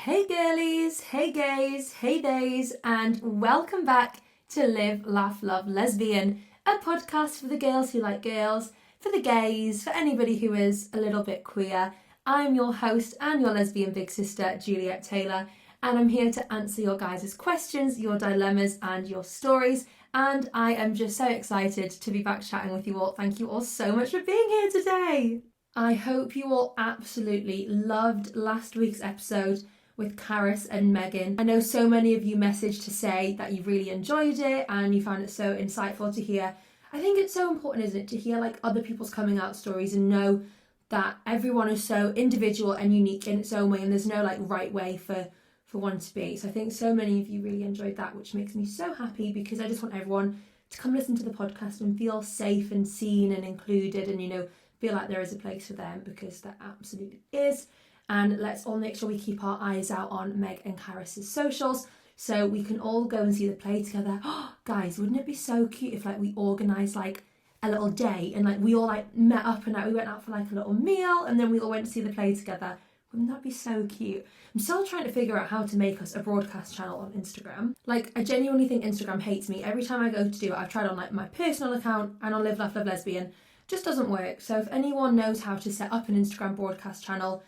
Hey girlies, hey gays, hey days, and welcome back to Live, Laugh, Love, Lesbian, a podcast for the girls who like girls, for the gays, for anybody who is a little bit queer. I'm your host and your lesbian big sister, Juliet Taylor, and I'm here to answer your guys' questions, your dilemmas, and your stories. And I am just so excited to be back chatting with you all. Thank you all so much for being here today. I hope you all absolutely loved last week's episode with Karis and Megan. I know so many of you messaged to say that you really enjoyed it and you found it so insightful to hear. I think it's so important, isn't it, to hear like other people's coming out stories and know that everyone is so individual and unique in its own way, and there's no like right way for one to be. So I think so many of you really enjoyed that, which makes me so happy, because I just want everyone to come listen to the podcast and feel safe and seen and included, and feel like there is a place for them, because there absolutely is. And let's all make sure we keep our eyes out on Meg and Karis's socials so we can all go and see the play together. Oh, guys, wouldn't it be so cute if like we organised like a little day and like we all like met up and like we went out for like a little meal and then we all went to see the play together? Wouldn't that be so cute? I'm still trying to figure out how to make us a broadcast channel on Instagram. Like, I genuinely think Instagram hates me. Every time I go to do it, I've tried on like my personal account and on Live, Laugh, Love, Lesbian. Just doesn't work. So if anyone knows how to set up an Instagram broadcast channel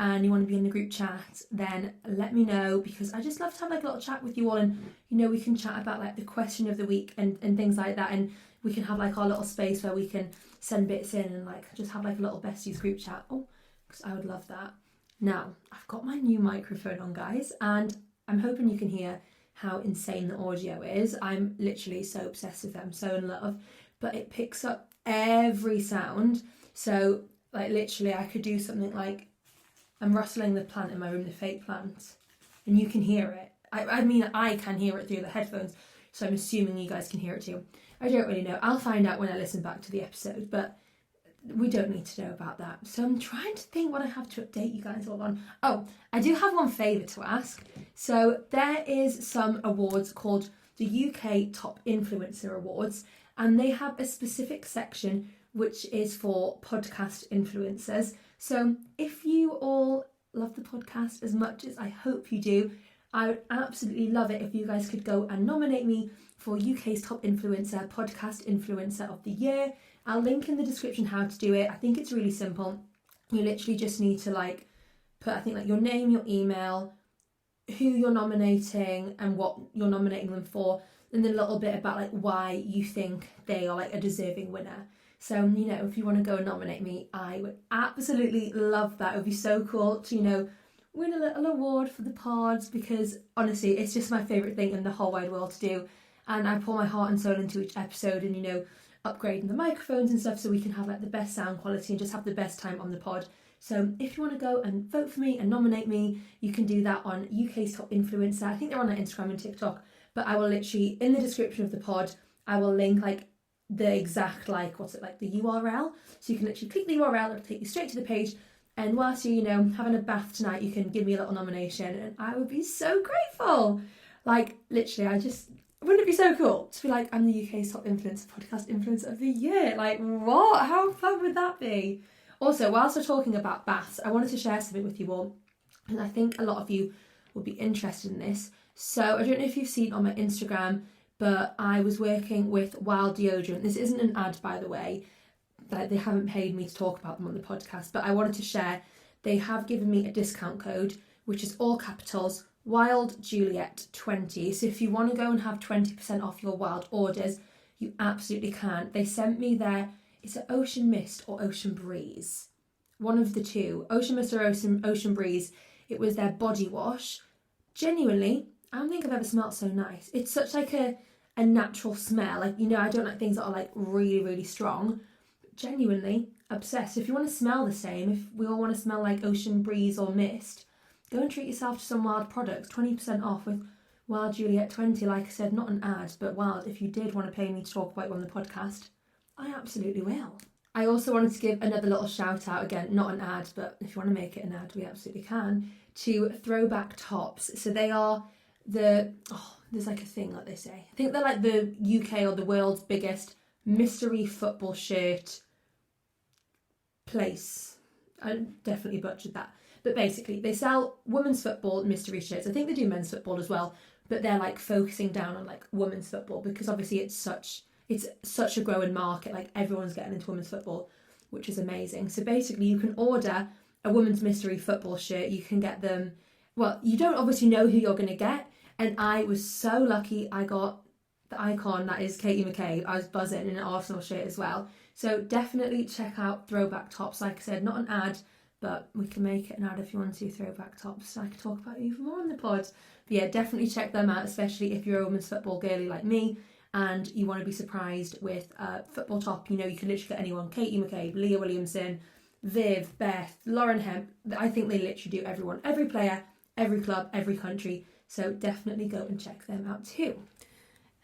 and you want to be in the group chat, then let me know, because I just love to have like a little chat with you all, and we can chat about like the question of the week and things like that, and we can have like our little space where we can send bits in and like just have like a little besties group chat. Oh, because I would love that. Now, I've got my new microphone on, guys, and I'm hoping you can hear how insane the audio is. I'm literally so obsessed with it. I'm so in love, but it picks up every sound. So like literally I could do something like I'm rustling the plant in my room, the fake plant, and you can hear it. I mean I can hear it through the headphones, so I'm assuming you guys can hear it too. I don't really know. I'll find out when I listen back to the episode, but we don't need to know about that. So I'm trying to think what I have to update you guys all on. Oh, I do have one favour to ask. So there is some awards called the UK Top Influencer Awards, and they have a specific section which is for podcast influencers. So if you all love the podcast as much as I hope you do, I would absolutely love it if you guys could go and nominate me for UK's Top Influencer, Podcast Influencer of the Year. I'll link in the description how to do it. I think it's really simple. You literally just need to like put, I think, like your name, your email, who you're nominating and what you're nominating them for, and then a little bit about like why you think they are like a deserving winner. So, if you want to go and nominate me, I would absolutely love that. It would be so cool to, win a little award for the pods, because honestly, it's just my favourite thing in the whole wide world to do. And I pour my heart and soul into each episode, and, upgrading the microphones and stuff so we can have like the best sound quality and just have the best time on the pod. So if you want to go and vote for me and nominate me, you can do that on UK's Top Influencer. I think they're on like Instagram and TikTok, but I will literally, in the description of the pod, I will link like the exact the URL. So you can literally click the URL, it'll take you straight to the page. And whilst you're, having a bath tonight, you can give me a little nomination and I would be so grateful. Like, literally, wouldn't it be so cool to be like, I'm the UK's Top Influencer, Podcast Influencer of the Year? Like, what? How fun would that be? Also, whilst we're talking about baths, I wanted to share something with you all, and I think a lot of you will be interested in this. So I don't know if you've seen on my Instagram, but I was working with Wild Deodorant. This isn't an ad, by the way. They haven't paid me to talk about them on the podcast, but I wanted to share. They have given me a discount code, which is all capitals, Wild Juliet 20. So if you want to go and have 20% off your Wild orders, you absolutely can. They sent me their, is it Ocean Mist or Ocean Breeze? One of the two, Ocean Mist or Ocean Breeze. It was their body wash. Genuinely, I don't think I've ever smelled so nice. It's such like a natural smell. Like, I don't like things that are like really, really strong. But genuinely obsessed. If you want to smell the same, if we all want to smell like Ocean Breeze or Mist, go and treat yourself to some Wild products. 20% off with Wild Juliet 20. Like I said, not an ad, but Wild. If you did want to pay me to talk about it on the podcast, I absolutely will. I also wanted to give another little shout out, again, not an ad, but if you want to make it an ad, we absolutely can, to Throwback Tops. So they are there's like a thing that they say. I think they're like the UK or the world's biggest mystery football shirt place. I definitely butchered that. But basically, they sell women's football mystery shirts. I think they do men's football as well, but they're like focusing down on like women's football because obviously it's such a growing market. Like everyone's getting into women's football, which is amazing. So basically, you can order a women's mystery football shirt. You can get them. Well, you don't obviously know who you're going to get, and I was so lucky. I got the icon that is Katie McCabe. I was buzzing in an Arsenal shirt as well. So definitely check out Throwback Tops. Like I said, not an ad, but we can make it an ad if you want to. Throwback Tops. I can talk about it even more on the pod. But yeah, definitely check them out, especially if you're a women's football girly like me and you want to be surprised with a football top. You know, you can literally get anyone. Katie McCabe, Leah Williamson, Viv, Beth, Lauren Hemp. I think they literally do everyone, every player, every club, every country. So definitely go and check them out too.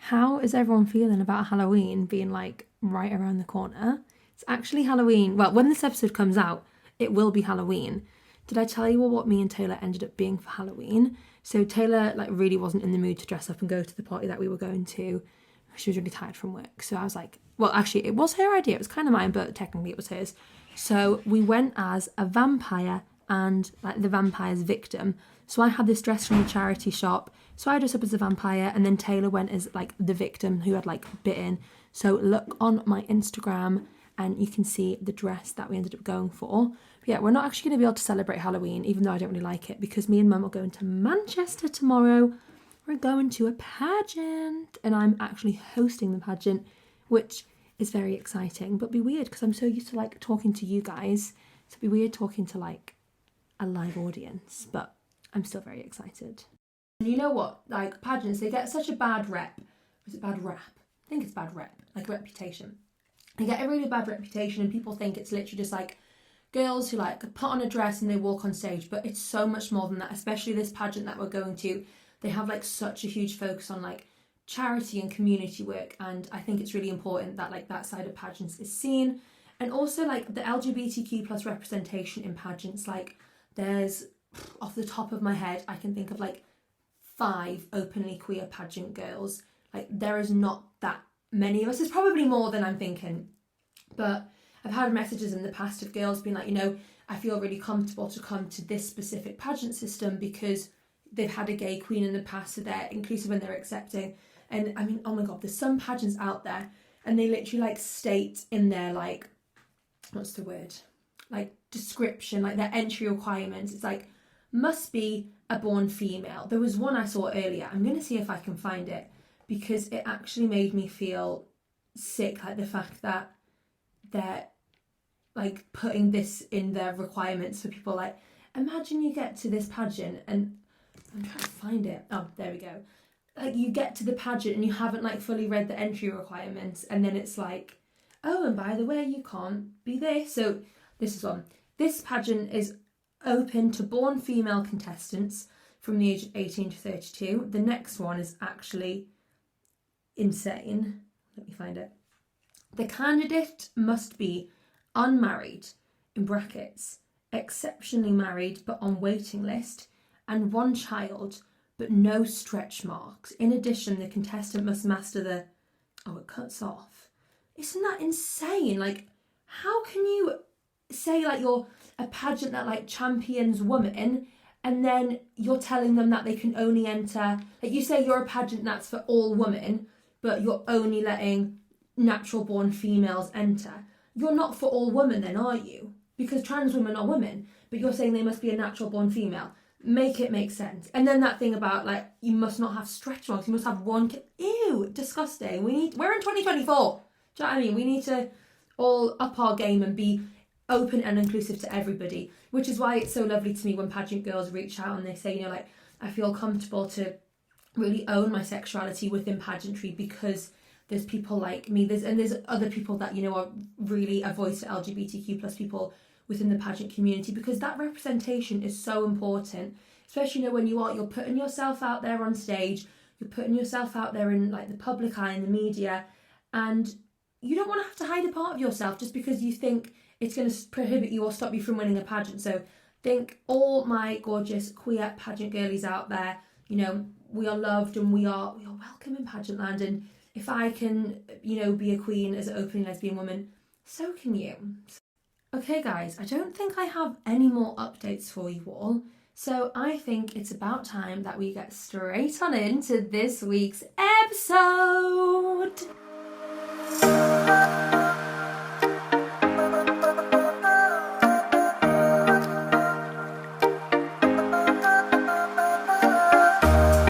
How is everyone feeling about Halloween being like right around the corner? It's actually Halloween. Well, when this episode comes out, it will be Halloween. Did I tell you what me and Taylor ended up being for Halloween? So Taylor like really wasn't in the mood to dress up and go to the party that we were going to. She was really tired from work. So I was like, well, actually it was her idea. It was kind of mine, but technically it was hers. So we went as a vampire and like the vampire's victim. So I had this dress from the charity shop. So I dressed up as a vampire and then Taylor went as like the victim who had like bitten. So look on my Instagram and you can see the dress that we ended up going for. But yeah, we're not actually going to be able to celebrate Halloween, even though I don't really like it, because me and Mum are going to Manchester tomorrow. We're going to a pageant and I'm actually hosting the pageant, which is very exciting, but be weird because I'm so used to like talking to you guys. So it'd be weird talking to like a live audience, but I'm still very excited. And you know what? Like pageants, they get such a bad rep. Was it bad rap? I think it's bad rep, like reputation. They get a really bad reputation and people think it's literally just like girls who like put on a dress and they walk on stage, but it's so much more than that, especially this pageant that we're going to. They have like such a huge focus on like charity and community work, and I think it's really important that like that side of pageants is seen. And also like the LGBTQ plus representation in pageants, like there's, off the top of my head, I can think of like 5 openly queer pageant girls. Like there is not that many of us. There's probably more than I'm thinking, but I've had messages in the past of girls being like, you know, I feel really comfortable to come to this specific pageant system because they've had a gay queen in the past, so they're inclusive and they're accepting. And I mean, oh my God, there's some pageants out there and they literally like state in their like, what's the word? Like description, like their entry requirements. It's like, must be a born female. There was one I saw earlier. I'm going to see if I can find it because it actually made me feel sick. Like the fact that they're like putting this in their requirements for people. Like, imagine you get to this pageant and I'm trying to find it. Oh, there we go. Like you get to the pageant and you haven't like fully read the entry requirements, and then it's like, oh, and by the way, you can't be this. So this is one. This pageant is open to born female contestants from the age of 18 to 32. The next one is actually insane. Let me find it. The candidate must be unmarried, in brackets, exceptionally married but on waiting list, and 1 child, but no stretch marks. In addition, the contestant must master the... Oh, it cuts off. Isn't that insane? Like, how can you say like you're a pageant that like champions women and then you're telling them that they can only enter... Like you say you're a pageant that's for all women, but you're only letting natural born females enter. You're not for all women then, are you? Because trans women are women, but you're saying they must be a natural born female. Make it make sense. And then that thing about like you must not have stretch marks, you must have 1 ew, disgusting. We're in 2024. Do you know what I mean? We need to all up our game and be open and inclusive to everybody, which is why it's so lovely to me when pageant girls reach out and they say, you know, like I feel comfortable to really own my sexuality within pageantry because there's people like me, there's other people that, you know, are really a voice for LGBTQ plus people within the pageant community, because that representation is so important, especially, you know, when you're putting yourself out there on stage, you're putting yourself out there in like the public eye and the media, and you don't want to have to hide a part of yourself just because you think it's going to prohibit you or stop you from winning a pageant. So think all my gorgeous queer pageant girlies out there, you know, we are loved and we are welcome in pageant land, and if I can, you know, be a queen as an openly lesbian woman, so can you. Okay guys, I don't think I have any more updates for you all, so I think it's about time that we get straight on into this week's episode.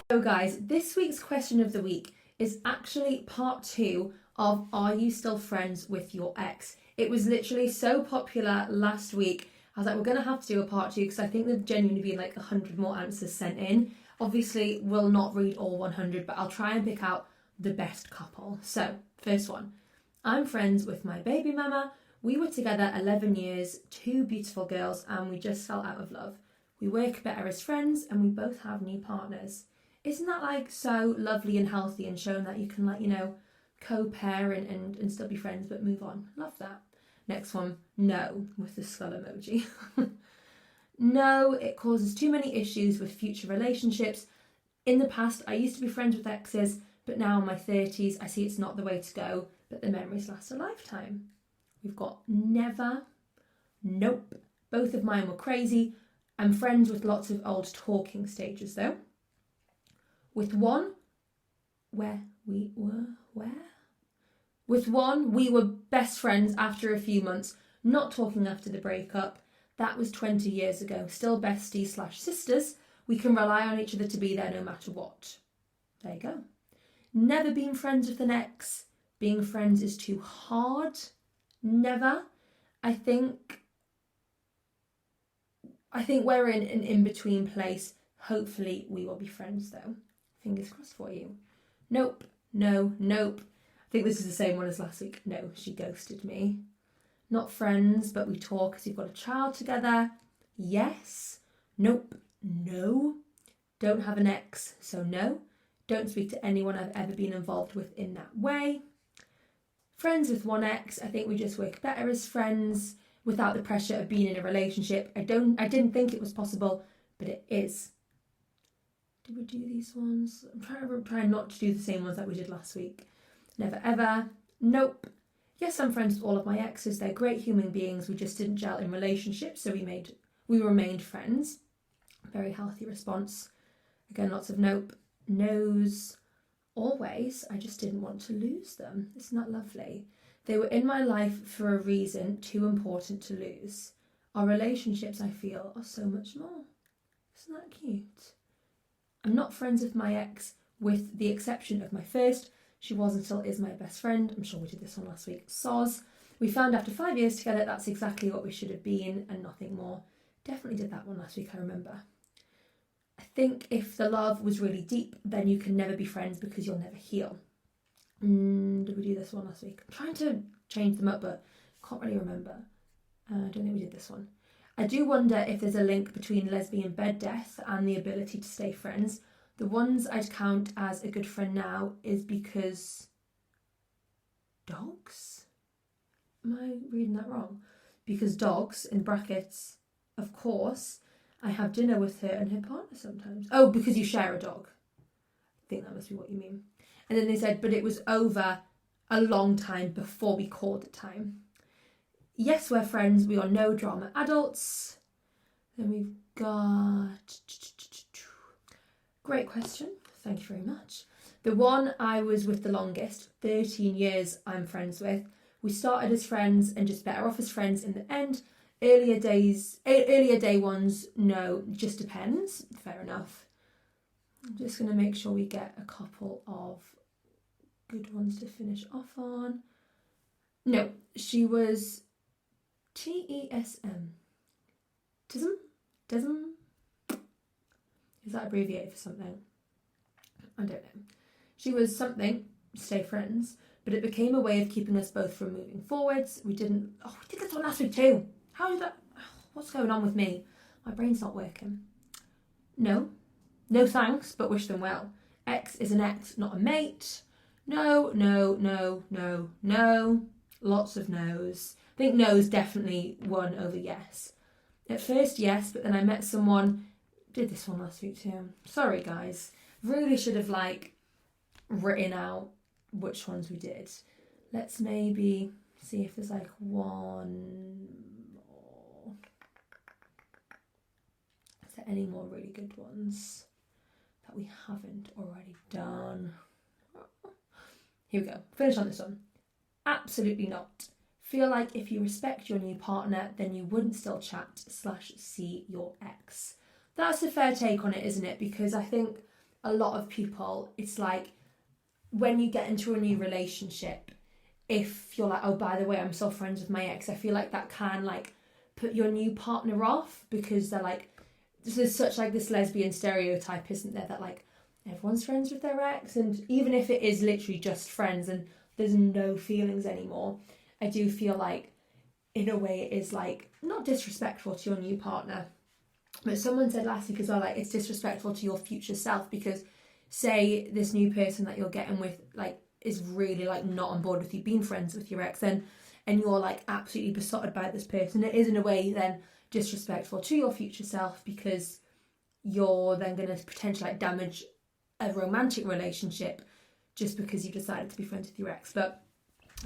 So guys, this week's question of the week is actually part 2 of Are You Still Friends with Your Ex? It was literally so popular last week. I was like, we're going to have to do a part 2 because I think there've genuinely been like 100 more answers sent in. Obviously, we'll not read all 100, but I'll try and pick out the best couple. So, first one. I'm friends with my baby mama. We were together 11 years, 2 beautiful girls, and we just fell out of love. We work better as friends and we both have new partners. Isn't that like so lovely and healthy and showing that you can like, co-parent and still be friends but move on? Love that. Next one, no, with the skull emoji. No, it causes too many issues with future relationships. In the past, I used to be friends with exes, but now in my 30s, I see it's not the way to go, but the memories last a lifetime. We've got never, nope. Both of mine were crazy. I'm friends with lots of old talking stages though. With one, With one, we were best friends after a few months, not talking after the breakup. That was 20 years ago. Still besties/sisters. We can rely on each other to be there no matter what. There you go. Never been friends with an ex. Being friends is too hard. Never. I think we're in an in-between place. Hopefully we will be friends though. Fingers crossed for you. Nope. No. Nope. I think this is the same one as last week. No, she ghosted me. Not friends, but we talk because we've got a child together. Yes. Nope. No. Don't have an ex, so no. Don't speak to anyone I've ever been involved with in that way. Friends with one ex. I think we just work better as friends without the pressure of being in a relationship. I didn't think it was possible, but it is. Did we do these ones? I'm trying not to do the same ones that we did last week. Never ever. Nope. Yes, I'm friends with all of my exes. They're great human beings. We just didn't gel in relationships, so we remained friends. Very healthy response. Again, lots of nope. No's. Always. I just didn't want to lose them. Isn't that lovely? They were in my life for a reason too important to lose. Our relationships, I feel, are so much more. Isn't that cute? I'm not friends with my ex, with the exception of my first. She was and still is my best friend. I'm sure we did this one last week. Soz. We found after 5 years together that's exactly what we should have been and nothing more. Definitely did that one last week, I remember. I think if the love was really deep, then you can never be friends because you'll never heal. Did we do this one last week? I'm trying to change them up, but can't really remember. I don't think we did this one. I do wonder if there's a link between lesbian bed death and the ability to stay friends. The ones I'd count as a good friend now is because dogs? Am I reading that wrong? Because dogs, in brackets, of course, I have dinner with her and her partner sometimes. Oh, because you share a dog. I think that must be what you mean. And then they said, but it was over a long time before we called it time. Yes, we're friends. We are no drama adults. Then we've got... Great question. Thank you very much. The one I was with the longest, 13 years I'm friends with. We started as friends and just better off as friends in the end. Earlier day ones, no, just depends. Fair enough. I'm just going to make sure we get a couple of good ones to finish off on. No, she was TESM. TESM? Is that abbreviated for something? I don't know. She was something, stay friends, but it became a way of keeping us both from moving forwards. We did this one last week too. How is that? What's going on with me? My brain's not working. No thanks, but wish them well. Ex is an ex, not a mate. No. Lots of no's. I think no's definitely won over yes. At first, yes, but then I met someone. Did this one last week too. Sorry, guys. Really should have written out which ones we did. Let's maybe see if there's one there any more really good ones that we haven't already done? Here we go. Finish on this one. Absolutely not. Feel like if you respect your new partner, then you wouldn't still chat/see your ex. That's a fair take on it, isn't it? Because I think a lot of people, it's like when you get into a new relationship, if you're like, oh, by the way, I'm still friends with my ex, I feel like that can like put your new partner off, because they're like, there's such like this lesbian stereotype, isn't there, that like everyone's friends with their ex, and even if it is literally just friends and there's no feelings anymore, I do feel like in a way it is like not disrespectful to your new partner, but someone said last week as well, like it's disrespectful to your future self, because say this new person that you're getting with like is really like not on board with you being friends with your ex, then and you're like absolutely besotted by this person, it is in a way then disrespectful to your future self, because you're then going to potentially like damage a romantic relationship just because you decided to be friends with your ex. But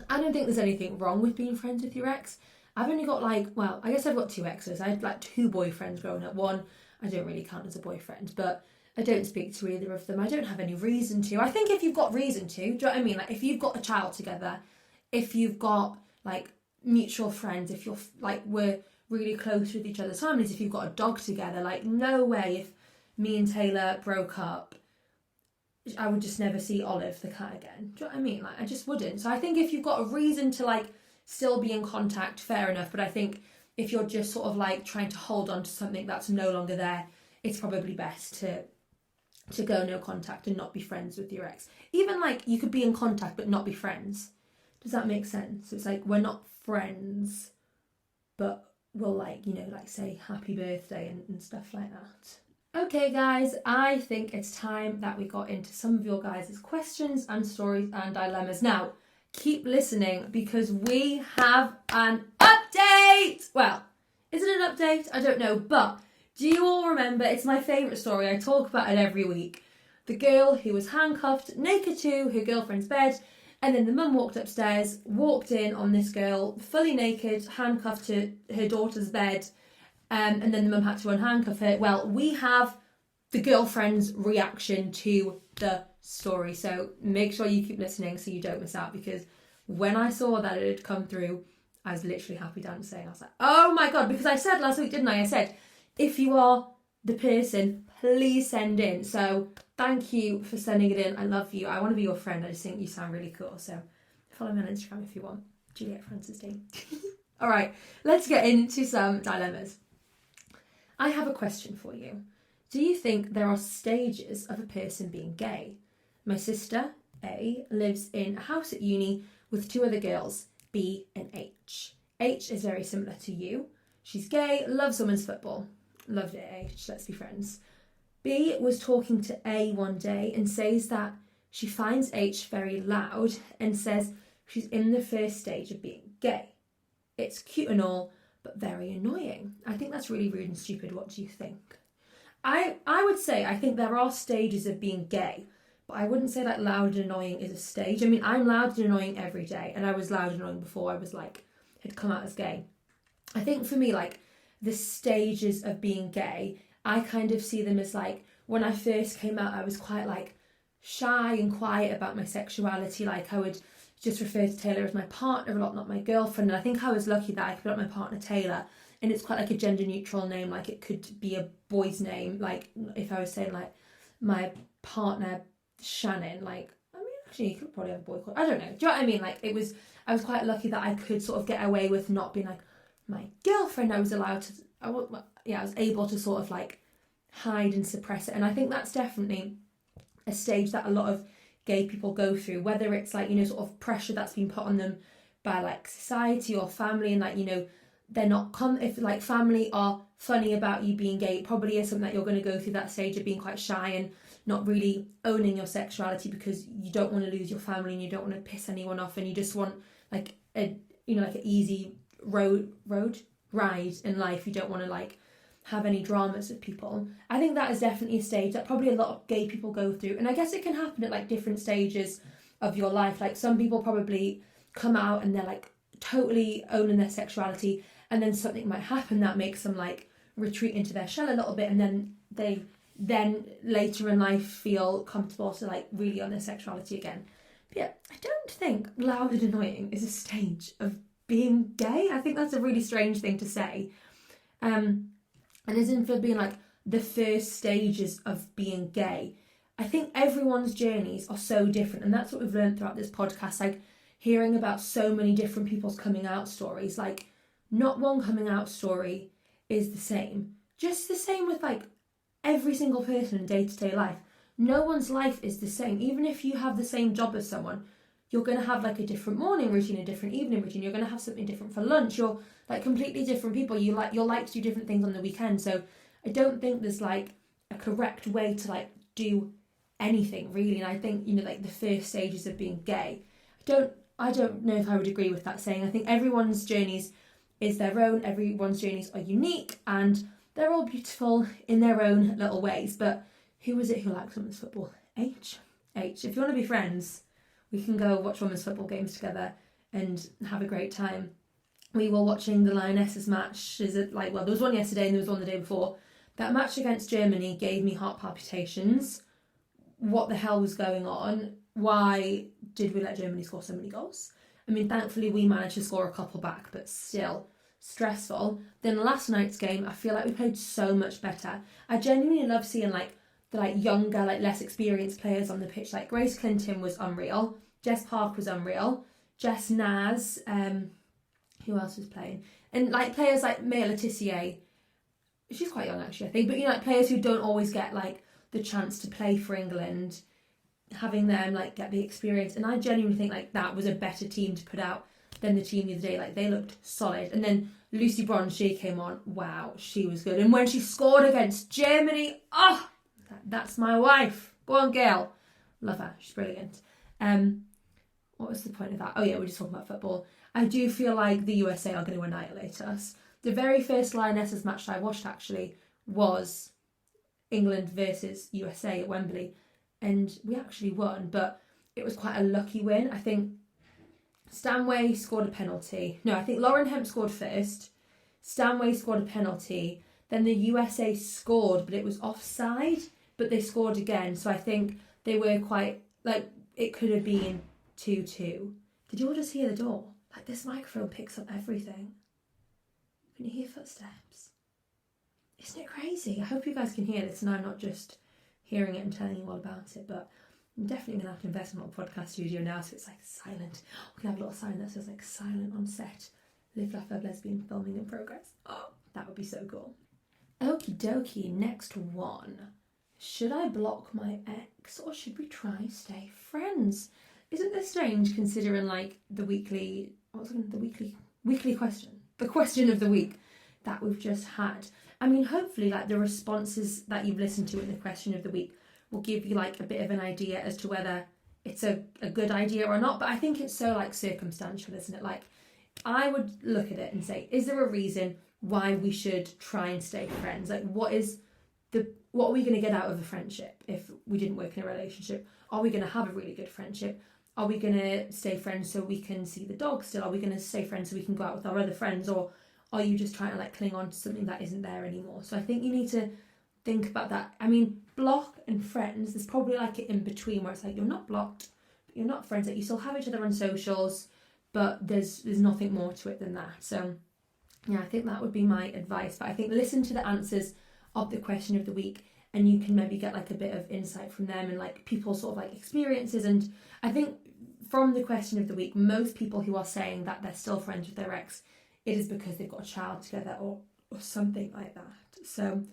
I don't think there's anything wrong with being friends with your ex. I've only got like, well, I guess I've got 2 exes. I had like 2 boyfriends growing up. One I don't really count as a boyfriend, but I don't speak to either of them. I don't have any reason to. I think if you've got reason to, do you know what I mean? Like if you've got a child together, if you've got like mutual friends, if you're like we're really close with each other's families, if you've got a dog together, like no way if me and Taylor broke up, I would just never see Olive the cat again. Do you know what I mean? Like I just wouldn't. So I think if you've got a reason to like still be in contact, fair enough. But I think if you're just sort of like trying to hold on to something that's no longer there, it's probably best to go no contact and not be friends with your ex. Even like you could be in contact but not be friends. Does that make sense? It's like we're not friends, but we'll like, you know, like say happy birthday and stuff like that. Okay guys, I think it's time that we got into some of your guys' questions and stories and dilemmas. Now, keep listening because we have an update! Well, is it an update? I don't know, but do you all remember, it's my favourite story, I talk about it every week, the girl who was handcuffed naked to her girlfriend's bed, and then the mum walked upstairs, walked in on this girl, fully naked, handcuffed to her daughter's bed, and then the mum had to unhandcuff her. Well, we have the girlfriend's reaction to the story, so make sure you keep listening so you don't miss out, because when I saw that it had come through, I was literally happy dancing. I was like, oh my god, because I said last week, didn't I? I said, if you are the person, please send in. So thank you for sending it in. I love you. I want to be your friend. I just think you sound really cool. So follow me on Instagram if you want. Juliet Francis D. All right, let's get into some dilemmas. I have a question for you. Do you think there are stages of a person being gay? My sister, A, lives in a house at uni with 2 other girls, B and H. H is very similar to you. She's gay, loves women's football. Loved it, H, let's be friends. B was talking to A one day and says that she finds H very loud and says she's in the first stage of being gay. It's cute and all, but very annoying. I think that's really rude and stupid. What do you think? I would say I think there are stages of being gay, but I wouldn't say that loud and annoying is a stage. I mean, I'm loud and annoying every day, and I was loud and annoying before I was like, had come out as gay. I think for me, like, the stages of being gay, I kind of see them as like, when I first came out, I was quite like shy and quiet about my sexuality. Like I would just refer to Taylor as my partner a lot, not my girlfriend. And I think I was lucky that I could put my partner Taylor, and it's quite like a gender neutral name. Like it could be a boy's name. Like if I was saying like my partner Shannon, like, I mean, actually you could probably have a boy called, I don't know. Do you know what I mean? Like I was quite lucky that I could sort of get away with not being like my girlfriend. I was allowed to, I was able to sort of like hide and suppress it. And I think that's definitely a stage that a lot of gay people go through, whether it's like, you know, sort of pressure that's been put on them by like society or family, and like, you know, they're not if like family are funny about you being gay, it probably is something that you're going to go through that stage of being quite shy and not really owning your sexuality because you don't want to lose your family and you don't want to piss anyone off, and you just want like a, you know, like an easy road ride in life. You don't want to like have any dramas with people. I think that is definitely a stage that probably a lot of gay people go through, and I guess it can happen at like different stages of your life. Like some people probably come out and they're like totally owning their sexuality, and then something might happen that makes them like retreat into their shell a little bit, and then they then later in life feel comfortable to like really on their sexuality again. But yeah, I don't think loud and annoying is a stage of being gay. I think that's a really strange thing to say. And as in for being like the first stages of being gay, I think everyone's journeys are so different, and that's what we've learned throughout this podcast, like hearing about so many different people's coming out stories. Like not one coming out story is the same. Just the same with like every single person in day-to-day life. No one's life is the same. Even if you have the same job as someone, you're going to have like a different morning routine, a different evening routine. You're going to have something different for lunch. You're like completely different people. You'll like to do different things on the weekend. So I don't think there's like a correct way to like do anything really. And I think, you know, like the first stages of being gay, I don't know if I would agree with that saying. I think everyone's journeys is their own. Everyone's journeys are unique and they're all beautiful in their own little ways. But who is it who likes women's football? H. If you want to be friends, we can go watch women's football games together and have a great time. We were watching the Lionesses match. There was one yesterday and there was one the day before. That match against Germany gave me heart palpitations. What the hell was going on? Why did we let Germany score so many goals? I mean, thankfully we managed to score a couple back, but still stressful. Then last night's game, I feel like we played so much better. I genuinely love seeing like the like younger, like less experienced players on the pitch. Like Grace Clinton was unreal. Jess Park was unreal. Jess Naz, who else was playing? And like players like Maya Letitia, she's quite young actually, I think, but you know, like players who don't always get like the chance to play for England, having them like get the experience. And I genuinely think like that was a better team to put out than the team the other day. Like they looked solid. And then Lucy Bronze, she came on. Wow, she was good. And when she scored against Germany, that's my wife. Go on, girl. Love her. She's brilliant. What was the point of that? Oh yeah, we're just talking about football. I do feel like the USA are going to annihilate us. The very first Lionesses match I watched actually was England versus USA at Wembley, and we actually won, but it was quite a lucky win. I think Stanway scored a penalty. No, I think Lauren Hemp scored first. Stanway scored a penalty. Then the USA scored, but it was offside, but they scored again. So I think they were quite, like, it could have been 2-2. Did you all just hear the door? Like, this microphone picks up everything. Can you hear footsteps? Isn't it crazy? I hope you guys can hear this and I'm not just hearing it and telling you all about it, but I'm definitely going to have to invest in a little podcast studio now so it's like silent. We can have a little sign that says like silent on set. Live, Laugh, Love, Lesbian filming in progress. Oh, that would be so cool. Okie dokie, next one. Should I block my ex or should we try stay friends? Isn't this strange considering like the weekly question? The question of the week that we've just had. I mean, hopefully like the responses that you've listened to in the question of the week will give you like a bit of an idea as to whether it's a good idea or not. But I think it's so like circumstantial, isn't it? Like I would look at it and say, is there a reason why we should try and stay friends? Like what are we going to get out of a friendship if we didn't work in a relationship? Are we going to have a really good friendship? Are we going to stay friends so we can see the dog still? Are we going to stay friends so we can go out with our other friends? Or are you just trying to like cling on to something that isn't there anymore? So I think you need to think about that. I mean, block and friends, there's probably like an in between where it's like you're not blocked, but you're not friends. Like you still have each other on socials, but there's nothing more to it than that. So yeah, I think that would be my advice. But I think listen to the answers of the question of the week and you can maybe get like a bit of insight from them and like people's sort of like experiences. And I think from the question of the week, most people who are saying that they're still friends with their ex, it is because they've got a child together or something like that. So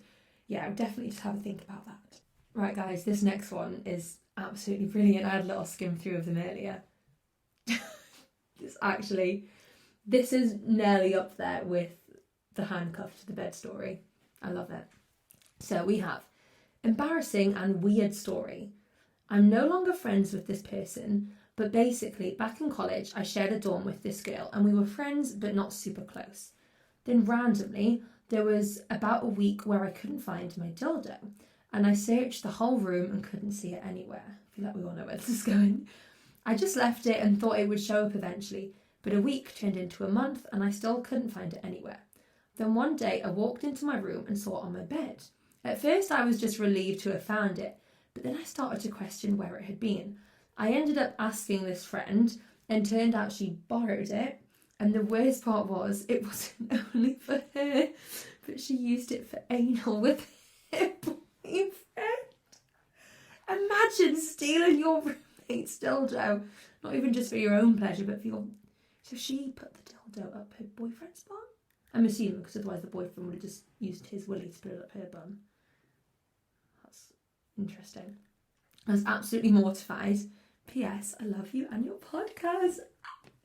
yeah, definitely just have a think about that. Right guys, this next one is absolutely brilliant. I had a little skim through of them earlier. This is nearly up there with the handcuffed to the bed story. I love it. So we have embarrassing and weird story. I'm no longer friends with this person, but basically back in college I shared a dorm with this girl and we were friends but not super close. Then randomly there was about a week where I couldn't find my dildo and I searched the whole room and couldn't see it anywhere. I feel like we all know where this is going. I just left it and thought it would show up eventually, but a week turned into a month and I still couldn't find it anywhere. Then one day I walked into my room and saw it on my bed. At first I was just relieved to have found it, but then I started to question where it had been. I ended up asking this friend, and turned out she borrowed it, and the worst part was it wasn't only for her, but she used it for anal with her boyfriend. Imagine stealing your roommate's dildo, not even just for your own pleasure, but for your... So she put the dildo up her boyfriend's bum? I'm assuming, because otherwise the boyfriend would have just used his willy to put it up her bum. That's interesting. I was absolutely mortified. P.S. I love you and your podcast.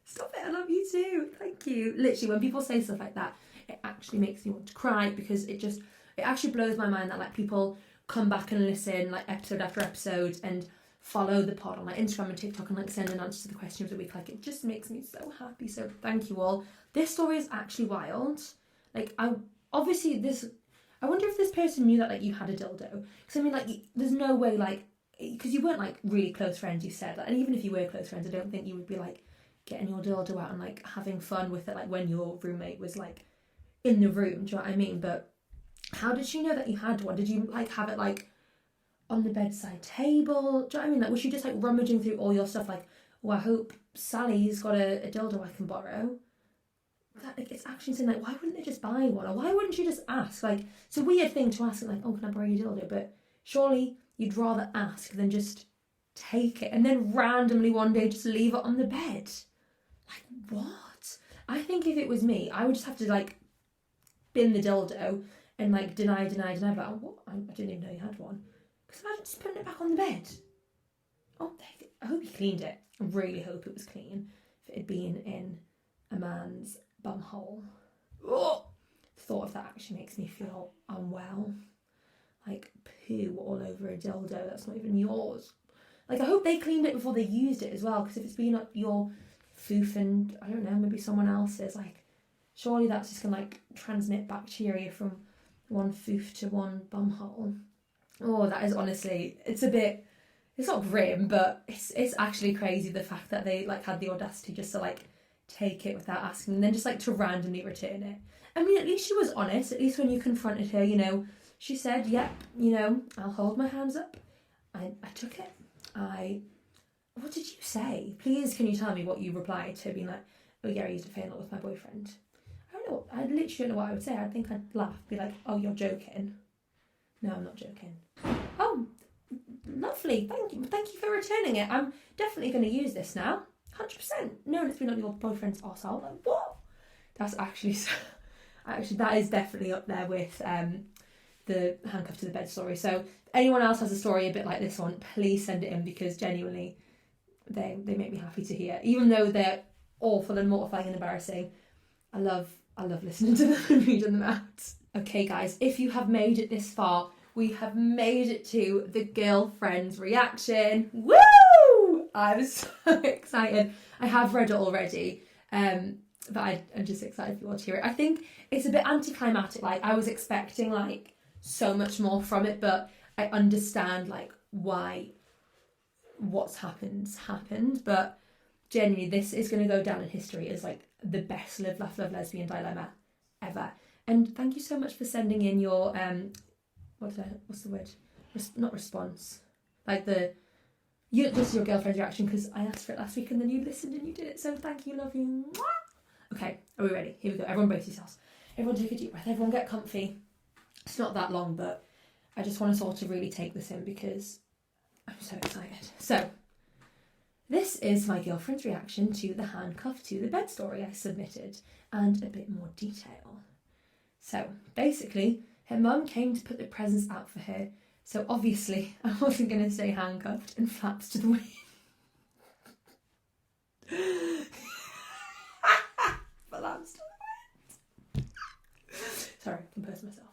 Stop it, I love you too. Thank you. Literally, when people say stuff like that, it actually makes me want to cry, because it actually blows my mind that like people come back and listen like episode after episode and follow the pod on like Instagram and TikTok and like send an answer to the questions of the week. Like, it just makes me so happy. So thank you all. This story is actually wild. Like, I wonder if this person knew that like you had a dildo, because I mean like there's no way, like, because you weren't like really close friends, you said, like, and even if you were close friends, I don't think you would be like getting your dildo out and like having fun with it like when your roommate was like in the room. Do you know what I mean? But how did she know that you had one? Did you like have it like on the bedside table? Do you know what I mean? Like, was she just like rummaging through all your stuff like, oh, I hope Sally's got a dildo I can borrow? That, like, it's actually saying like, why wouldn't they just buy one? Or why wouldn't you just ask? Like, it's a weird thing to ask, like, oh, can I borrow your dildo? But surely you'd rather ask than just take it and then randomly one day just leave it on the bed. Like, what? I think if it was me, I would just have to like bin the dildo and like deny. But what? I didn't even know you had one. Because imagine just putting it back on the bed. Oh, I hope you cleaned it. I really hope it was clean. If it had been in a man's bum hole. Oh, the thought of that actually makes me feel unwell. Like poo all over a dildo that's not even yours. Like, I hope they cleaned it before they used it as well, because if it's been up your foof and, I don't know, maybe someone else's, like, surely that's just going to, like, transmit bacteria from one foof to one bum hole. Oh, that is honestly, it's not grim, but it's actually crazy, the fact that they, like, had the audacity just to, like, take it without asking, and then just, like, to randomly return it. I mean, at least she was honest. At least when you confronted her, you know, she said, yep, you know, I'll hold my hands up. I took it. What did you say? Please, can you tell me what you replied to, being like, oh yeah, I used to fail it with my boyfriend? I don't know. I literally don't know what I would say. I think I'd laugh, be like, oh, you're joking. No, I'm not joking. Oh, lovely. Thank you for returning it. I'm definitely going to use this now. 100%. No, it's been on your boyfriend's arsehole. Like, what? That's actually that is definitely up there with the handcuff to the bed story. So if anyone else has a story a bit like this one, please send it in, because genuinely they make me happy to hear. Even though they're awful and mortifying and embarrassing, I love listening to them and reading them out. Okay guys, if you have made it this far, we have made it to the girlfriend's reaction. Woo! I'm so excited. I have read it already, but I'm just excited for you all to hear it. I think it's a bit anticlimactic. Like, I was expecting like so much more from it, but I understand like why what's happened, but genuinely this is going to go down in history as like the best live, laugh, love, lesbian dilemma ever. And thank you so much for sending in your what's the word? Not response, like this is your girlfriend's reaction, because I asked for it last week and then you listened and you did it, so thank you, love you. Okay, are we ready? Here we go. Everyone brace yourselves. Everyone take a deep breath. Everyone get comfy. It's not that long, but I just want us all to really take this in because I'm so excited. So, this is my girlfriend's reaction to the handcuff to the bed story I submitted, and a bit more detail. So, basically, her mum came to put the presents out for her, so obviously I wasn't going to stay handcuffed and flaps to the wind. But I'm still sorry, compose myself.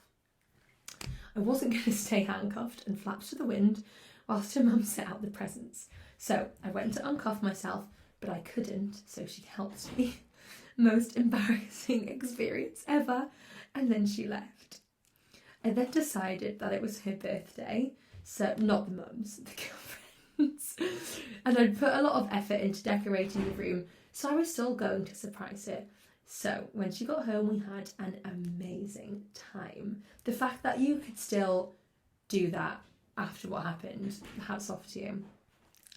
I wasn't going to stay handcuffed and flaps to the wind whilst her mum set out the presents. So I went to uncuff myself, but I couldn't, so she helped me. Most embarrassing experience ever. And then she left. I then decided that it was her birthday, so not the mum's, the girlfriend's. And I'd put a lot of effort into decorating the room, so I was still going to surprise her. So when she got home, we had an amazing time. The fact that you could still do that after what happened, hats off to you.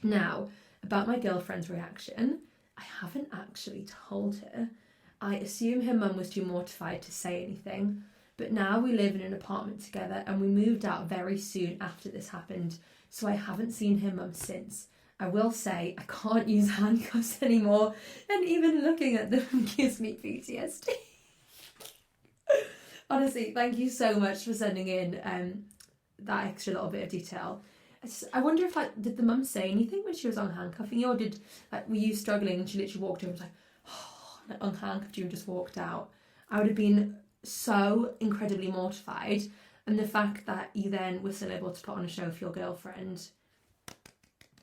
Now, about my girlfriend's reaction, I haven't actually told her. I assume her mum was too mortified to say anything, but now we live in an apartment together and we moved out very soon after this happened, so I haven't seen her mum since. I will say I can't use handcuffs anymore, and even looking at them gives me PTSD. Honestly, thank you so much for sending in that extra little bit of detail. I wonder if, like, did the mum say anything when she was unhandcuffing you, or were you struggling and she literally walked over and was like, oh, and unhandcuffed you and just walked out? I would have been so incredibly mortified, and the fact that you then were still able to put on a show for your girlfriend,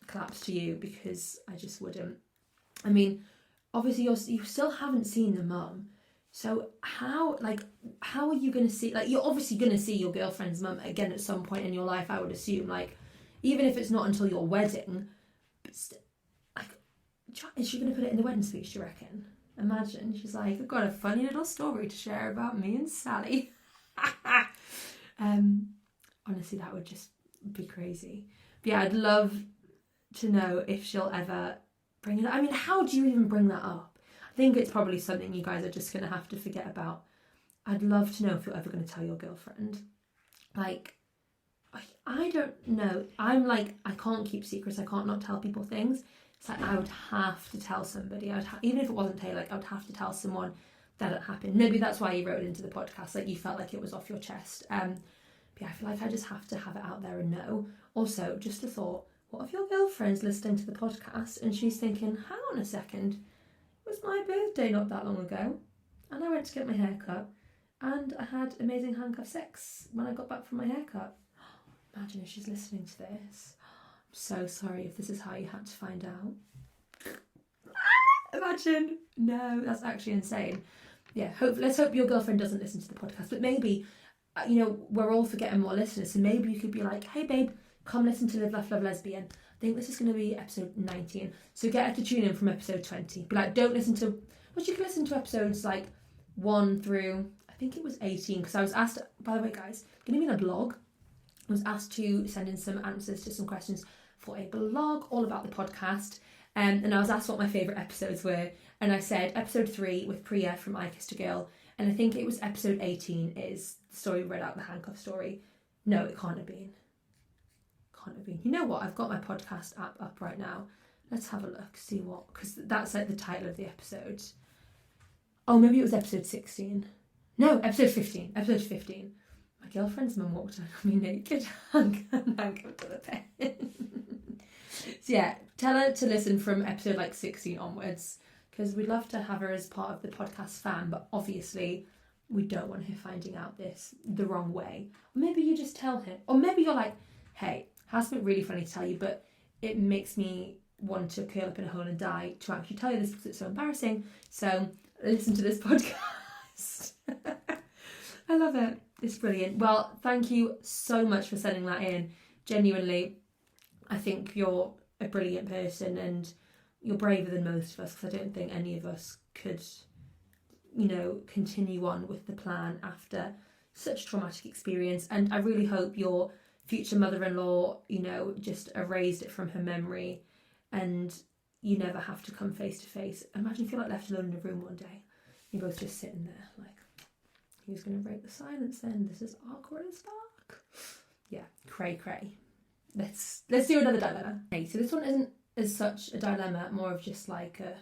claps to you, because I just wouldn't. I mean, obviously you still haven't seen the mum, so how are you going to see, like, you're obviously going to see your girlfriend's mum again at some point in your life, I would assume, like, even if it's not until your wedding, but like, is she going to put it in the wedding speech, do you reckon? Imagine, she's like, I've got a funny little story to share about me and Sally. Honestly, that would just be crazy. But yeah, I'd love to know if she'll ever bring it up. I mean, how do you even bring that up? I think it's probably something you guys are just going to have to forget about. I'd love to know if you're ever going to tell your girlfriend. Like, I don't know. I'm like, I can't keep secrets. I can't not tell people things. It's like I would have to tell somebody. Even if it wasn't Taylor, like, I would have to tell someone that it happened. Maybe that's why you wrote it into the podcast. Like, you felt like it was off your chest. But yeah, I feel like I just have to have it out there and know. Also, just a thought. What if your girlfriend's listening to the podcast and she's thinking, hang on a second, it was my birthday not that long ago, and I went to get my hair cut, and I had amazing handcuff sex when I got back from my haircut. Imagine if she's listening to this. I'm so sorry if this is how you had to find out. Imagine. No, that's actually insane. Yeah, let's hope your girlfriend doesn't listen to the podcast, but maybe, we're all for getting more listeners, so maybe you could be like, hey babe, come listen to Live, Laugh, Love, Lesbian. I think this is going to be episode 19. So get her to tune in from episode 20. But like, don't listen to... Well, you can listen to episodes like 1 through... I think it was 18. Because I was asked... By the way, guys, going to be in a blog. I was asked to send in some answers to some questions for a blog all about the podcast. And I was asked what my favourite episodes were. And I said episode 3 with Priya from I Kissed a Girl. And I think it was episode 18 is the story we read out, the handcuff story. No, it can't have been. You know what? I've got my podcast app up right now. Let's have a look, see what, because that's like the title of the episode. Oh, maybe it was episode 16. No, episode 15. Episode 15. My girlfriend's mum walked on me naked, handcuffed to the bed. So yeah, tell her to listen from episode like 16 onwards, because we'd love to have her as part of the podcast fam, but obviously we don't want her finding out this the wrong way. Or maybe you just tell her, or maybe you're like, hey, has been really funny to tell you, but it makes me want to curl up in a hole and die to actually tell you this because it's so embarrassing. So listen to this podcast. I love it. It's brilliant. Well, thank you so much for sending that in. Genuinely, I think you're a brilliant person and you're braver than most of us, because I don't think any of us could, continue on with the plan after such a traumatic experience. And I really hope your future mother-in-law, just erased it from her memory and you never have to come face to face. Imagine if you're like left alone in a room one day. You're both just sitting there like, who's going to break the silence then? This is awkward as fuck. Yeah, cray. Let's do another dilemma. Okay, so this one isn't as such a dilemma, more of just like a...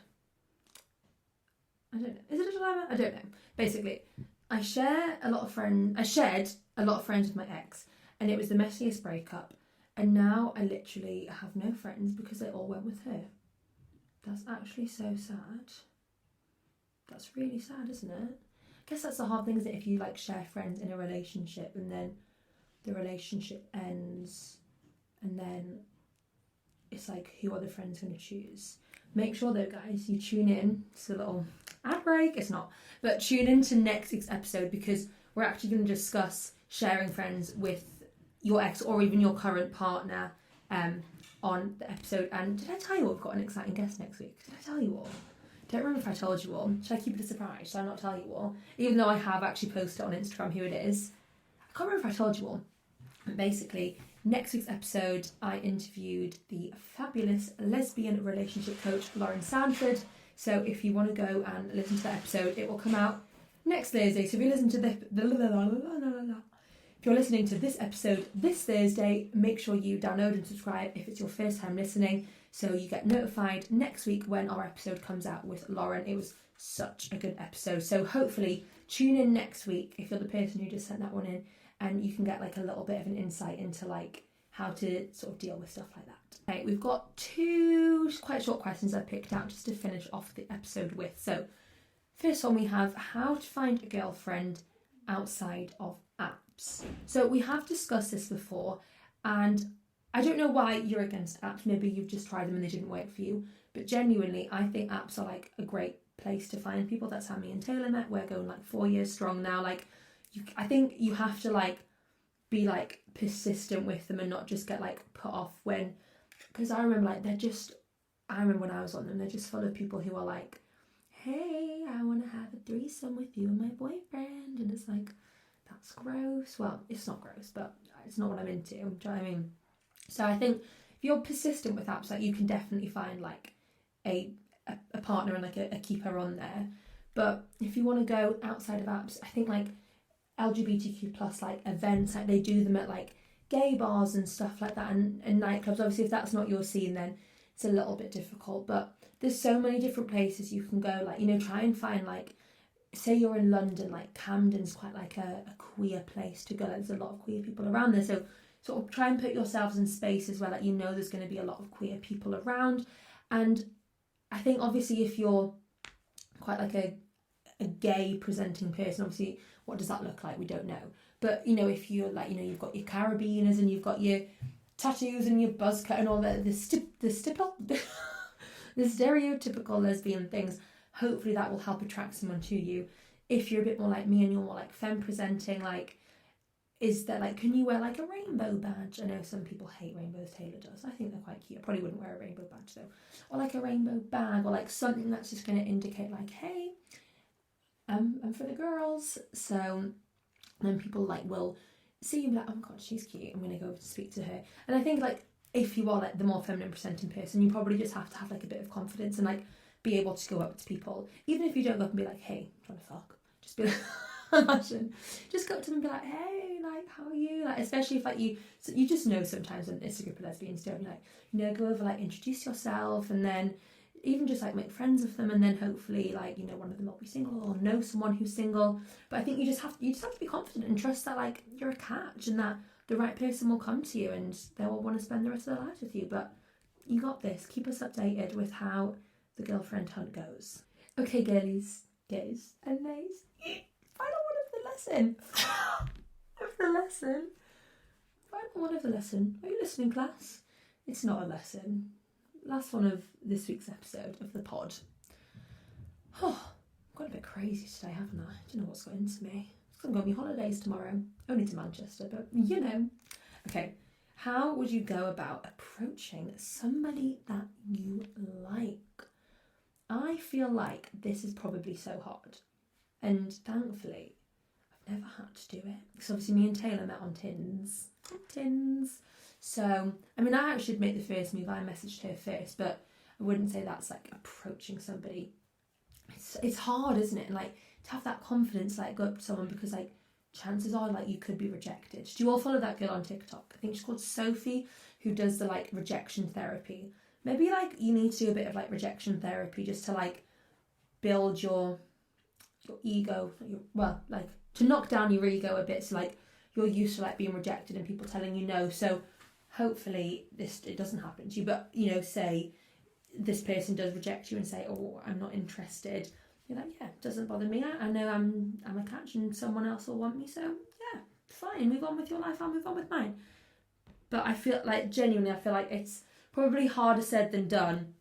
I don't know. Is it a dilemma? I don't know. Basically, I shared a lot of friends with my ex, and it was the messiest breakup, and now I literally have no friends because they all went with her. That's actually so sad. That's really sad, isn't it? I guess that's the hard thing, is that if you like share friends in a relationship and then the relationship ends and then it's like, who are the friends going to choose? Make sure though, guys, you tune in. It's a little ad break. It's not. But tune in to next week's episode, because we're actually going to discuss sharing friends with your ex or even your current partner on the episode. And did I tell you what? We've got an exciting guest next week? Did I tell you all? don't remember if I told you all. Should I keep it a surprise? Should I not tell you all? Even though I have actually posted on Instagram who it is. I can't remember if I told you all. But basically, next week's episode, I interviewed the fabulous lesbian relationship coach, Lauren Sanford. So if you want to go and listen to that episode, it will come out next Thursday. So if you listen to if you're listening to this episode this Thursday, make sure you download and subscribe if it's your first time listening, so you get notified next week when our episode comes out with Lauren. It was such a good episode. So hopefully tune in next week if you're the person who just sent that one in, and you can get like a little bit of an insight into like how to sort of deal with stuff like that. Okay, we've got 2 quite short questions I picked out just to finish off the episode with. So first one, we have how to find a girlfriend outside of apps. So we have discussed this before, and I don't know why you're against apps. Maybe you've just tried them and they didn't work for you, but genuinely I think apps are like a great place to find people. That's how me and Taylor met. We're going like 4 years strong now. Like I think you have to like be like persistent with them and not just get like put off when, because I remember like I remember when I was on them, they're just full of people who are like, hey, I want to have a threesome with you and my boyfriend, and it's like, that's gross. Well, it's not gross, but it's not what I'm into. Do you know what I mean? So I think if you're persistent with apps, like you can definitely find like a partner and like a keeper on there. But if you want to go outside of apps, I think like LGBTQ plus like events, like they do them at like gay bars and stuff like that, and nightclubs. Obviously if that's not your scene, then it's a little bit difficult, but there's so many different places you can go. Like, you know, try and find like, say you're in London, like Camden's quite like a queer place to go. Like, there's a lot of queer people around there, so sort of try and put yourselves in spaces where like you know there's going to be a lot of queer people around. And I think obviously if you're quite like a gay presenting person, obviously what does that look like, we don't know, but you know, if you're like, you know, you've got your carabiners and you've got your tattoos and your buzz cut and all the stereotypical lesbian things, hopefully that will help attract someone to you. If you're a bit more like me and you're more like femme presenting, like, is that like, can you wear like a rainbow badge? I know some people hate rainbows, Taylor does. I think they're quite cute. I probably wouldn't wear a rainbow badge though. Or like a rainbow bag, or like something that's just going to indicate like, hey, I'm for the girls. So then people like will see you and be like, oh my god, she's cute, I'm going to go over to speak to her. And I think like if you are like the more feminine presenting person, you probably just have to have like a bit of confidence and like be able to go up to people, even if you don't go up and be like, hey, I'm trying to fuck, just be like, imagine, just go up to them and be like, hey, like, how are you? Like, especially if like you just know sometimes when it's a group of lesbians, don't you, like, you know, go over, like, introduce yourself, and then even just like make friends with them, and then hopefully like, you know, one of them will be single or know someone who's single. But I think you just have to be confident and trust that like you're a catch and that the right person will come to you and they will want to spend the rest of their lives with you. But you got this. Keep us updated with how the girlfriend hunt goes. Okay, girlies, gays, and nays. Final one of the lesson. Final one of the lesson. Are you listening, class? It's not a lesson. Last one of this week's episode of the pod. Oh, I've got a bit crazy today, haven't I? I don't know what's got into me. I'm going on holidays tomorrow. Only to Manchester, but you know. Okay, how would you go about approaching somebody that you like? I feel like this is probably so hard. And thankfully, I've never had to do it. Because obviously me and Taylor met on Tins. So, I mean, I actually made the first move. I messaged her first, but I wouldn't say that's like approaching somebody. It's hard, isn't it? And like to have that confidence, like go up to someone, because like chances are like you could be rejected. Do you all follow that girl on TikTok? I think she's called Sophie, who does the like rejection therapy. Maybe like you need to do a bit of like rejection therapy just to like build your ego, like to knock down your ego a bit, so like you're used to like being rejected and people telling you no. So hopefully it doesn't happen to you, but you know, say this person does reject you and say, oh, I'm not interested, you're like, yeah, it doesn't bother me. I know I'm a catch and someone else will want me, so yeah, fine, move on with your life, I'll move on with mine. But I feel like, genuinely, I feel like it's probably harder said than done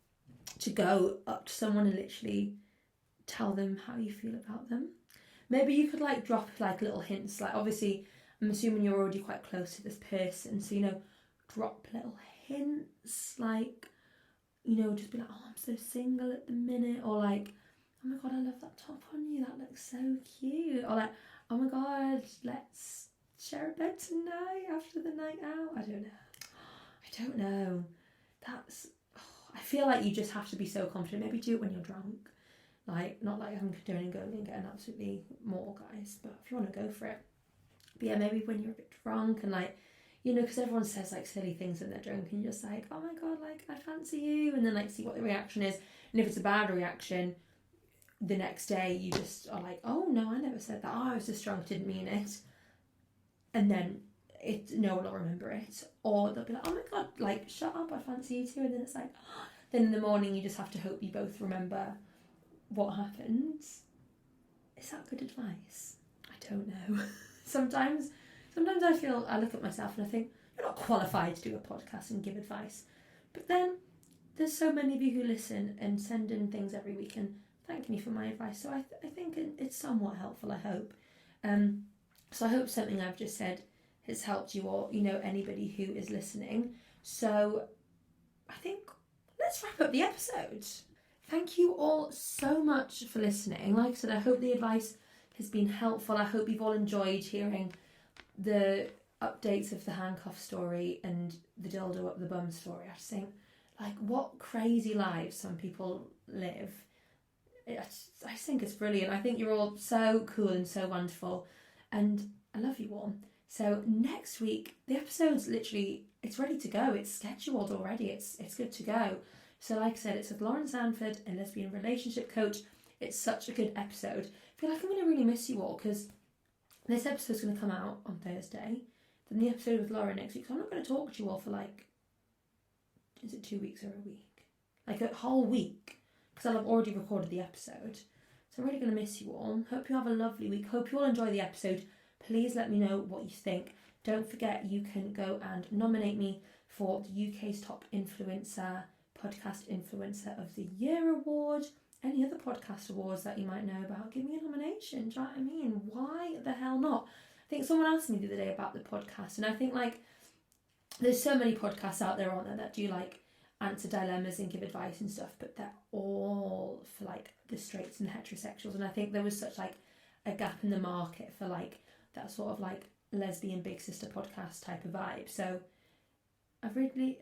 to go up to someone and literally tell them how you feel about them. Maybe you could like drop like little hints, like obviously I'm assuming you're already quite close to this person, so you know, drop little hints, like, you know, just be like, oh, I'm so single at the minute, or like, oh my god, I love that top on you, that looks so cute. Or like, oh my god, let's share a bed tonight after the night out. I don't know. I feel like you just have to be so confident. Maybe do it when you're drunk. Like, not like I'm doing and going and getting absolutely mortal, guys, but if you want to go for it. But yeah, maybe when you're a bit drunk and like, you know, because everyone says like silly things when they're drunk and you're just like, oh my god, like I fancy you, and then like see what the reaction is. And if it's a bad reaction, the next day you just are like, oh no, I never said that. Oh, I was just drunk, didn't mean it. And then no one will remember it. Or they'll be like, oh my god, like shut up, I fancy you too. And then it's like, oh. Then in the morning you just have to hope you both remember what happened. Is that good advice? I don't know. Sometimes I look at myself and I think, you're not qualified to do a podcast and give advice. But then there's so many of you who listen and send in things every week and thank me for my advice. So I think it's somewhat helpful, I hope. So I hope something I've just said has helped you, or, you know, anybody who is listening. So I think let's wrap up the episode. Thank you all so much for listening. Like I said, I hope the advice has been helpful. I hope you've all enjoyed hearing the updates of the handcuff story and the dildo up the bum story. I just think, like, what crazy lives some people live. I just think it's brilliant. I think you're all so cool and so wonderful, and I love you all. So next week, the episode's literally, it's ready to go. It's scheduled already. It's good to go. So like I said, it's with Lauren Sanford, a lesbian relationship coach. It's such a good episode. I feel like I'm going to really miss you all, because this episode's going to come out on Thursday. Then the episode with Lauren next week. So I'm not going to talk to you all for like, is it 2 weeks or a week? Like a whole week, because I'll have already recorded the episode. So I'm really going to miss you all. Hope you have a lovely week. Hope you all enjoy the episode. Please let me know what you think. Don't forget, you can go and nominate me for the UK's Top Influencer, Podcast Influencer of the Year award. Any other podcast awards that you might know about, give me a nomination. Do you know what I mean? Why the hell not? I think someone asked me the other day about the podcast, and I think like there's so many podcasts out there, aren't there, that do like answer dilemmas and give advice and stuff, but they're all for like the straights and heterosexuals. And I think there was such like a gap in the market for like that sort of like lesbian big sister podcast type of vibe. So I really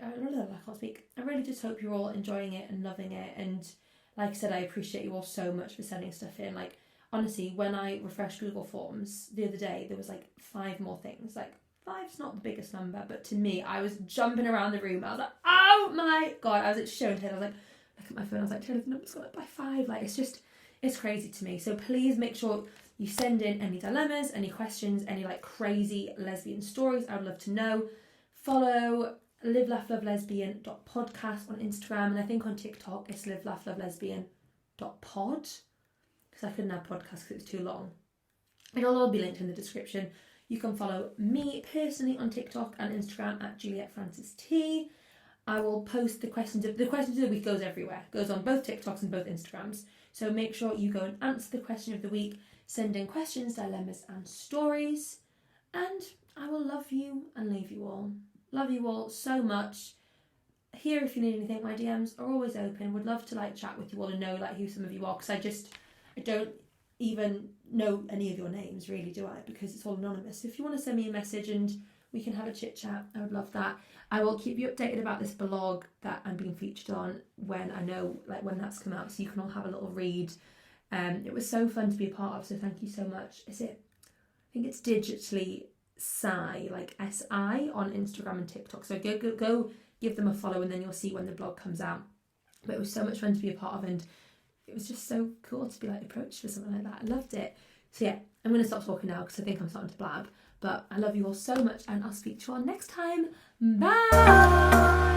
just hope you're all enjoying it and loving it. And like I said, I appreciate you all so much for sending stuff in. Like, honestly, when I refreshed Google Forms the other day, there was like 5 more things. Like, 5's not the biggest number, but to me, I was jumping around the room. I was like, oh my god. I was at show and tell. I was like, look at my phone. I was like, Taylor, the number's gone up by 5. Like, it's crazy to me. So please make sure you send in any dilemmas, any questions, any like crazy lesbian stories. I would love to know. Follow livelaughlovelesbian.podcast on Instagram, and I think on TikTok it's livelaughlovelesbian.pod, because I couldn't have podcast because it's too long. It'll all be linked in the description. You can follow me personally on TikTok and Instagram at Juliet Francis T. I will post the questions of the week. Goes everywhere, goes on both TikToks and both Instagrams. So make sure you go and answer the question of the week, send in questions, dilemmas and stories, and I will love you and leave you all. Love you all so much. Here if you need anything, my DMs are always open. Would love to like chat with you all and know like who some of you are, because I don't even know any of your names really, do I? Because it's all anonymous. So if you want to send me a message and we can have a chit chat, I would love that. I will keep you updated about this blog that I'm being featured on when I know like when that's come out, so you can all have a little read. It was so fun to be a part of, so thank you so much. I think it's Digitally Sigh, like SI on Instagram and TikTok. So go give them a follow, and then you'll see when the blog comes out. But it was so much fun to be a part of, and it was just so cool to be like approached for something like that. I loved it. So yeah, I'm going to stop talking now because I think I'm starting to blab. But I love you all so much, and I'll speak to you all next time. Bye!